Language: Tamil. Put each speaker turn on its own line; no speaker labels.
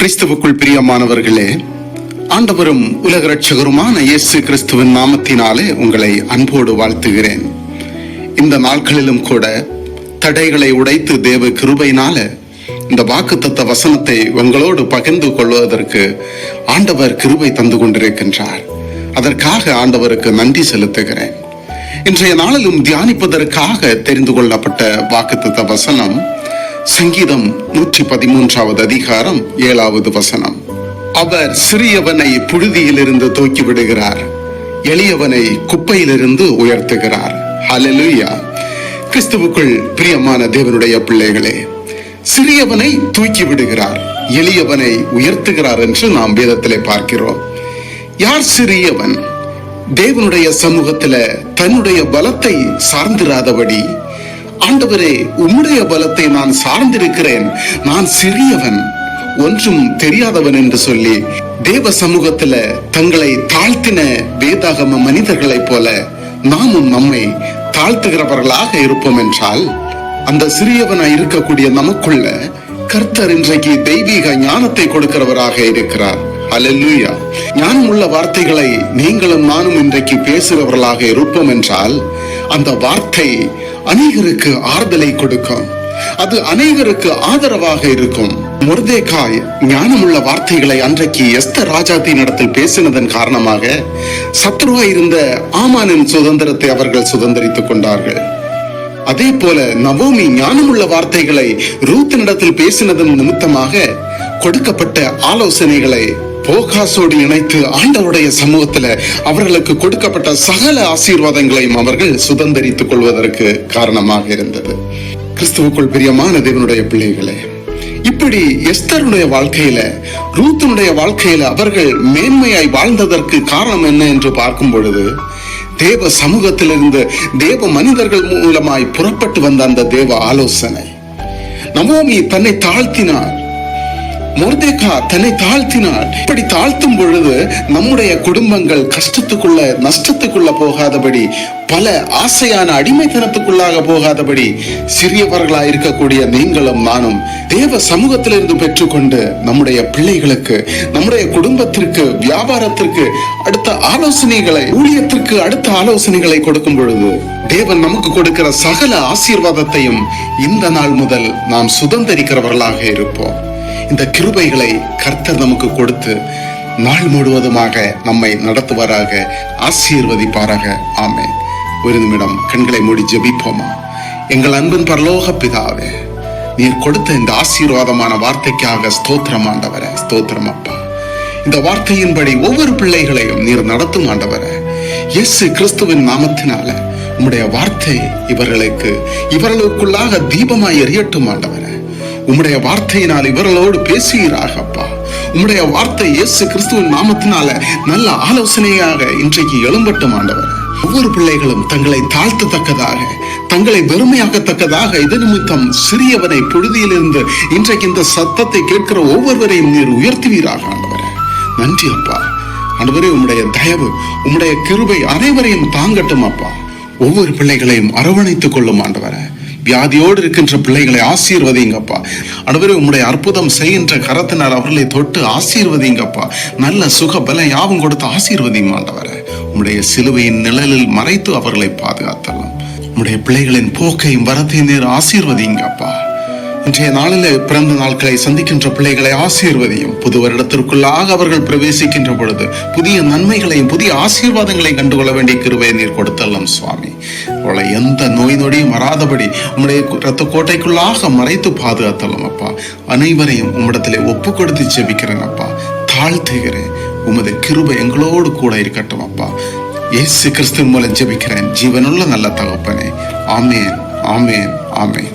கிறிஸ்துவுக்குள் பிரியமானவர்களே, ஆண்டவரும் உலக இரட்சகருமான இயேசு கிறிஸ்துவின் நாமத்தினாலே உங்களை அன்போடு வாழ்த்துகிறேன். இந்த நாட்களிலும் கூட தடைகளை உடைத்து தேவ கிருபையினால இந்த வாக்குத்தத்த வசனத்தை உங்களோடு பகிர்ந்து கொள்வதற்கு ஆண்டவர் கிருபை தந்து கொண்டிருக்கின்றார். அதற்காக ஆண்டவருக்கு நன்றி செலுத்துகிறேன். இன்றைய நாளிலும் தியானிப்பதற்காக தெரிந்து கொள்ளப்பட்ட வாக்குத்தத்த வசனம் சங்கீதம் 113 அதிகாரம் 7வது வசனம். அவர் சிறியவனை புழுதியிலிருந்து தூக்கி விடுகிறார், எளியவனை குப்பையிலிருந்து உயர்த்துகிறார். ஹல்லேலூயா! கிறிஸ்துவுக்குள் பிரியமான தேவனுடைய பிள்ளைகளே, சிறியவனை தூக்கி விடுகிறார், எளியவனை உயர்த்துகிறார் என்று நாம் வேதத்திலே பார்க்கிறோம். யார் சிறியவன்? தேவனுடைய சமூகத்தில தன்னுடைய பலத்தை சார்ந்திராதபடி, ஆண்டவரே உம்முடைய பலத்தை நான் சார்ந்திருக்கிறேன், நான் சிறியவன், ஒன்றும் தெரியாதவன் என்று சொல்லி தேவ சமூகத்துல தங்களை தாழ்த்தின வேதாகம மனிதர்களைப் போல நாமும் நம்மை தாழ்த்துகிறவர்களாக இருப்போம் என்றால், அந்த சிறியவனாய் இருக்கக்கூடிய நமக்குள்ள கர்த்தர் இன்றைக்கு தெய்வீக ஞானத்தை கொடுக்கிறவராக இருக்கிறார். ஹல்லேலூயா! ஞானம் உள்ள வார்த்தைகளை நீங்களும் நானும் இன்றைக்கு பேசுகிறவர்களாக இருப்போம் என்றால், அந்த வார்த்தை அநேகருக்கு ஆறுதலை கொடுக்கும், அது அநேகருக்கு ஆதரவாக இருக்கும். மொர்தெகாய் ஞானமுள்ள வார்த்தைகளை அன்றைக்கு எஸ்தர் ராஜாத்தின் இடத்தில் பேசினதன் காரணமாக சத்ருவாய் இருந்த ஆமானின் சுதந்திரத்தை அவர்கள் சுதந்திரித்துக் கொண்டார்கள். அதே போல நவோமி ஞானமுள்ள வார்த்தைகளை ரூத்தினிடத்தில் பேசினதன் நிமித்தமாக கொடுக்கப்பட்ட ஆலோசனைகளை போகாசோடு இணைத்து ஆண்டவருடைய சமூகத்துல அவர்களுக்கு கொடுக்கப்பட்ட சகல ஆசீர்வாதங்களையும் அவர்கள் சுதந்திரித்துக் கொள்வதற்கு காரணமாக இருந்தது. கிறிஸ்துவுக்குள் பிரியமான தேவனுடைய பிள்ளைகளே, இப்படி எஸ்தருடைய வாழ்க்கையில, ரூத்தினுடைய வாழ்க்கையில அவர்கள் மேன்மையாய் வாழ்ந்ததற்கு காரணம் என்ன என்று பார்க்கும் பொழுது, தேவ சமூகத்திலிருந்து தேவ மனிதர்கள் மூலமாய் புறப்பட்டு வந்த அந்த தேவ ஆலோசனை. நவோமி தன்னை தாழ்த்தினார், மொர்தெகாய் தன்னை தாழ்த்தினார். இப்படி தாழ்த்தும் பொழுது நம்முடைய குடும்பங்கள் கஷ்டத்துக்குள்ள நஷ்டத்துக்குள்ள போகாதபடி, பல ஆசையான அடிமைத்தனத்துக்குள்ளாக போகாதபடி, சிறியவர்களா இருக்கக்கூடிய நீங்களும் நானும் தேவ சமூகத்திலிருந்து பெற்றுக்கொண்டு நம்முடைய பிள்ளைகளுக்கு, நம்முடைய குடும்பத்திற்கு, வியாபாரத்திற்கு அடுத்த ஆலோசனைகளை, ஊழியத்திற்கு அடுத்த ஆலோசனைகளை கொடுக்கும் பொழுது தேவன் நமக்கு கொடுக்கிற சகல ஆசீர்வாதத்தையும் இந்த நாள் முதல் நாம் சுதந்திரிக்கிறவர்களாக இருப்போம். இந்த கிருபைகளை கர்த்தர் நமக்கு கொடுத்து நாள் முழுவதுமாக நம்மை நடத்துவாராக, ஆசீர்வதிப்பாராக. ஆமென். ஒரு நிமிடம் கண்களை மூடி ஜெபிப்போமா? எங்கள் அன்பின் பரலோக பிதாவே, நீர் கொடுத்த இந்த ஆசீர்வாதமான வார்த்தைக்காக ஸ்தோத்திரம் ஆண்டவரே, ஸ்தோத்திரம் அப்பா. இந்த வார்த்தையின்படி ஒவ்வொரு பிள்ளைகளையும் நீர் நடத்தும் ஆண்டவரே, இயேசு கிறிஸ்துவின் நாமத்தினால உம்முடைய வார்த்தை இவர்களுக்குள்ளாக தீபமாய் எரியட்டும் ஆண்டவரே. உம்முடைய வார்த்தையினால் இவர்களோடு பேசுகிறாக அப்பா. உம்முடைய வார்த்தை இயேசு கிறிஸ்துவின் நாமத்தினால நல்ல ஆலோசனையாக இன்றைக்கு எழும்பட்டும் ஆண்டவர். ஒவ்வொரு பிள்ளைகளும் தங்களை தாழ்த்தத்தக்கதாக, தங்களை வெறுமையாக்கத்தக்கதாக, இது நிமித்தம் சிறியவனை புழுதியிலிருந்து இன்றைக்கு இந்த சத்தத்தை கேட்கிற ஒவ்வொருவரையும் நீர் உயர்த்துவீராக ஆண்டவரே. நன்றி அப்பா. ஆண்டவரே, உம்முடைய தயவு, உம்முடைய கிருபை அனைவரையும் தாங்கட்டும் அப்பா. ஒவ்வொரு பிள்ளைகளையும் அரவணைத்துக் கொள்ளும் ஆண்டவரே. வியாதியோடு இருக்கின்ற பிள்ளைகளை ஆசீர்வதிங்கப்பா. ஆண்டவரே, உம்முடைய அற்புதம் செய்கின்ற கரத்தினர் அவர்களை தொட்டு ஆசீர்வதிங்கப்பா. நல்ல சுக பல யாவும் கொடுத்து ஆசீர்வதியும் ஆண்டவரே. உம்முடைய சிலுவையின் நிழலில் மறைத்து அவர்களை பாதுகாத்தலாம். உம்முடைய பிள்ளைகளின் போக்கையும் வரத்தையும் நீர் ஆசீர்வதிங்கப்பா. இன்றைய நாளில் பிறந்த நாட்களை சந்திக்கின்ற பிள்ளைகளை ஆசீர்வதியும். புது வருடத்திற்குள்ளாக அவர்கள் பிரவேசிக்கின்ற பொழுது புதிய நன்மைகளையும் புதிய ஆசீர்வாதங்களையும் கண்டுகொள்ள வேண்டிய கிருபையை நீர் கொடுத்தல்லாம் சுவாமி. அவளை எந்த நோய் நொடியும் வராதபடி உம்முடைய இரத்த கோட்டைக்குள்ளாக மறைத்து பாதுகாத்தலாம் அப்பா. அனைவரையும் உம்மிடத்திலே ஒப்பு கொடுத்து ஜெபிக்கிறேன் அப்பா. தாழ்த்துகிறேன். உமது கிருபை எங்களோடு கூட இருக்கட்டும் அப்பா. இயேசு கிறிஸ்துவின் மூலம் ஜெபிக்கிறேன் ஜீவனுள்ள நல்ல தகப்பனே. ஆமேன், ஆமேன், ஆமேன்.